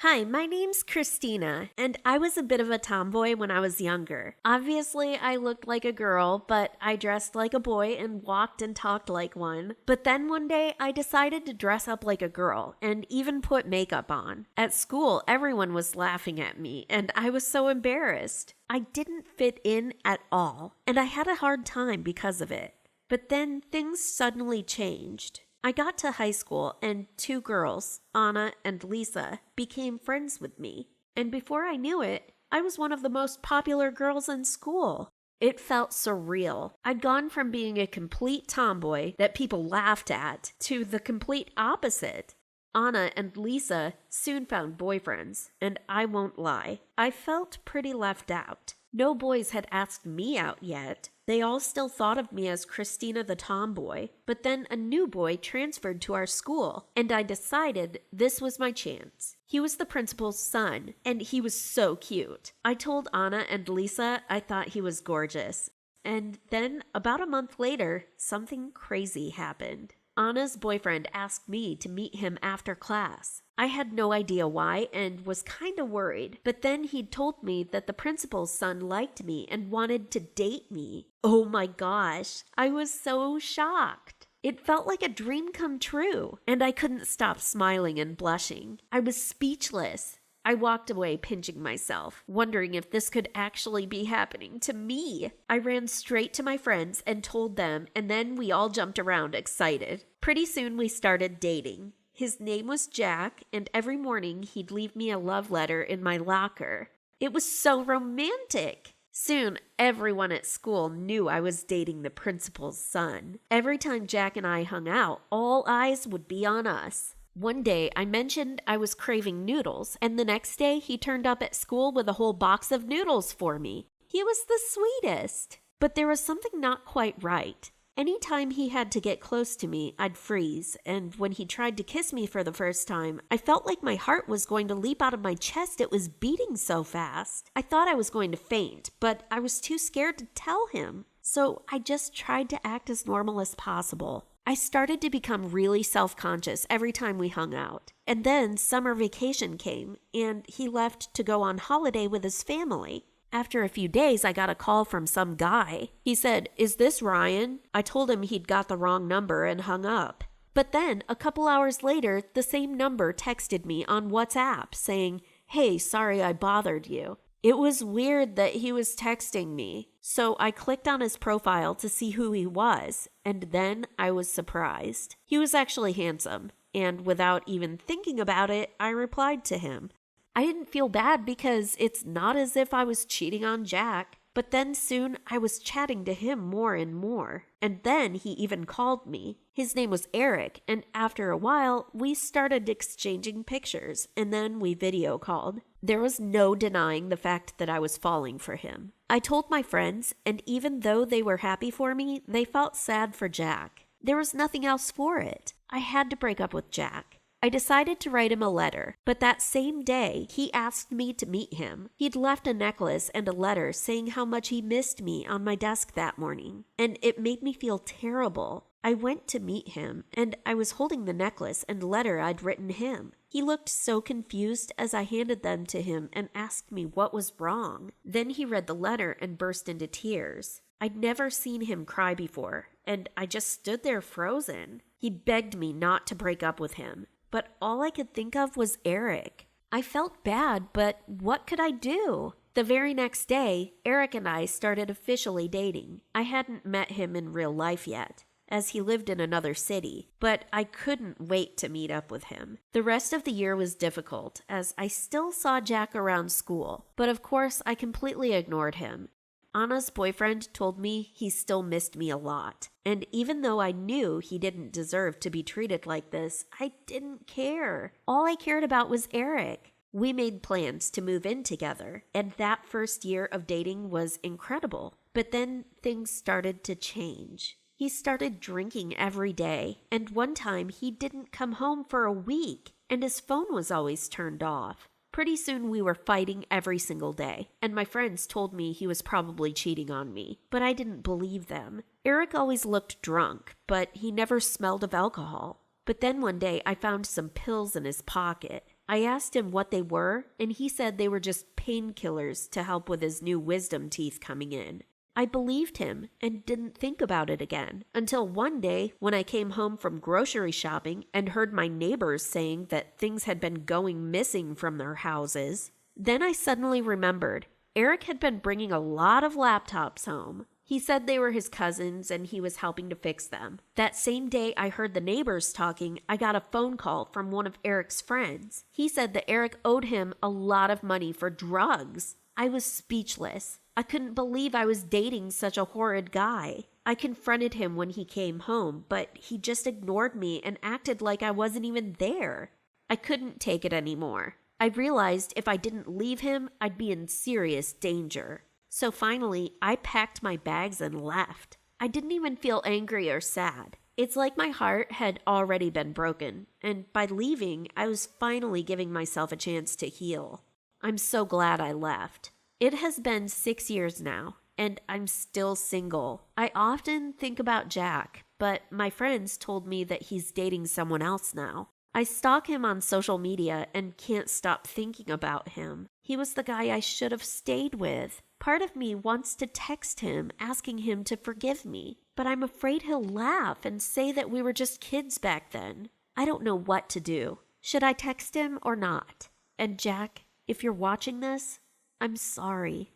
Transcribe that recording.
Hi, my name's Christina, and I was a bit of a tomboy when I was younger. Obviously, I looked like a girl, but I dressed like a boy and walked and talked like one. But then one day, I decided to dress up like a girl and even put makeup on. At school, everyone was laughing at me, and I was so embarrassed. I didn't fit in at all, and I had a hard time because of it. But then things suddenly changed. I got to high school and two girls, Anna and Lisa, became friends with me. And before I knew it, I was one of the most popular girls in school. It felt surreal. I'd gone from being a complete tomboy that people laughed at to the complete opposite. Anna and Lisa soon found boyfriends, and I won't lie, I felt pretty left out. No boys had asked me out yet. They all still thought of me as Christina the tomboy, but then a new boy transferred to our school, and I decided this was my chance. He was the principal's son, and he was so cute. I told Anna and Lisa I thought he was gorgeous. And then, about a month later, something crazy happened. Anna's boyfriend asked me to meet him after class. I had no idea why and was kind of worried, but then he'd told me that the principal's son liked me and wanted to date me. Oh my gosh, I was so shocked. It felt like a dream come true, and I couldn't stop smiling and blushing. I was speechless. I walked away pinching myself, wondering if this could actually be happening to me. I ran straight to my friends and told them, and then we all jumped around excited. Pretty soon we started dating. His name was Jack, and every morning he'd leave me a love letter in my locker. It was so romantic. Soon, everyone at school knew I was dating the principal's son. Every time Jack and I hung out, all eyes would be on us. One day, I mentioned I was craving noodles, and the next day he turned up at school with a whole box of noodles for me. He was the sweetest. But there was something not quite right. Anytime he had to get close to me, I'd freeze, and when he tried to kiss me for the first time, I felt like my heart was going to leap out of my chest. It was beating so fast. I thought I was going to faint, but I was too scared to tell him. So I just tried to act as normal as possible. I started to become really self-conscious every time we hung out. And then summer vacation came, and he left to go on holiday with his family. After a few days, I got a call from some guy. He said, "Is this Ryan?" I told him he'd got the wrong number and hung up. But then, a couple hours later, the same number texted me on WhatsApp saying, "Hey, sorry I bothered you." It was weird that he was texting me, so I clicked on his profile to see who he was, and then I was surprised. He was actually handsome, and without even thinking about it, I replied to him. I didn't feel bad because it's not as if I was cheating on Jack. But then soon I was chatting to him more and more. And then he even called me. His name was Eric, and after a while, we started exchanging pictures, and then we video called. There was no denying the fact that I was falling for him. I told my friends, and even though they were happy for me, they felt sad for Jack. There was nothing else for it. I had to break up with Jack. I decided to write him a letter, but that same day, he asked me to meet him. He'd left a necklace and a letter saying how much he missed me on my desk that morning, and it made me feel terrible. I went to meet him, and I was holding the necklace and letter I'd written him. He looked so confused as I handed them to him and asked me what was wrong. Then he read the letter and burst into tears. I'd never seen him cry before, and I just stood there frozen. He begged me not to break up with him. But all I could think of was Eric. I felt bad, but what could I do? The very next day, Eric and I started officially dating. I hadn't met him in real life yet, as he lived in another city, but I couldn't wait to meet up with him. The rest of the year was difficult, as I still saw Jack around school, but of course I completely ignored him. Anna's boyfriend told me he still missed me a lot, and even though I knew he didn't deserve to be treated like this, I didn't care. All I cared about was Eric. We made plans to move in together, and that first year of dating was incredible. But then things started to change. He started drinking every day, and one time he didn't come home for a week, and his phone was always turned off. Pretty soon we were fighting every single day, and my friends told me he was probably cheating on me, but I didn't believe them. Eric always looked drunk, but he never smelled of alcohol. But then one day I found some pills in his pocket. I asked him what they were, and he said they were just painkillers to help with his new wisdom teeth coming in. I believed him and didn't think about it again until one day when I came home from grocery shopping and heard my neighbors saying that things had been going missing from their houses. Then I suddenly remembered Eric had been bringing a lot of laptops home. He said they were his cousins and he was helping to fix them. That same day I heard the neighbors talking, I got a phone call from one of Eric's friends. He said that Eric owed him a lot of money for drugs. I was speechless. I couldn't believe I was dating such a horrid guy. I confronted him when he came home, but he just ignored me and acted like I wasn't even there. I couldn't take it anymore. I realized if I didn't leave him, I'd be in serious danger. So finally, I packed my bags and left. I didn't even feel angry or sad. It's like my heart had already been broken, and by leaving, I was finally giving myself a chance to heal. I'm so glad I left. It has been 6 years now, and I'm still single. I often think about Jack, but my friends told me that he's dating someone else now. I stalk him on social media and can't stop thinking about him. He was the guy I should have stayed with. Part of me wants to text him, asking him to forgive me, but I'm afraid he'll laugh and say that we were just kids back then. I don't know what to do. Should I text him or not? And Jack, if you're watching this, I'm sorry.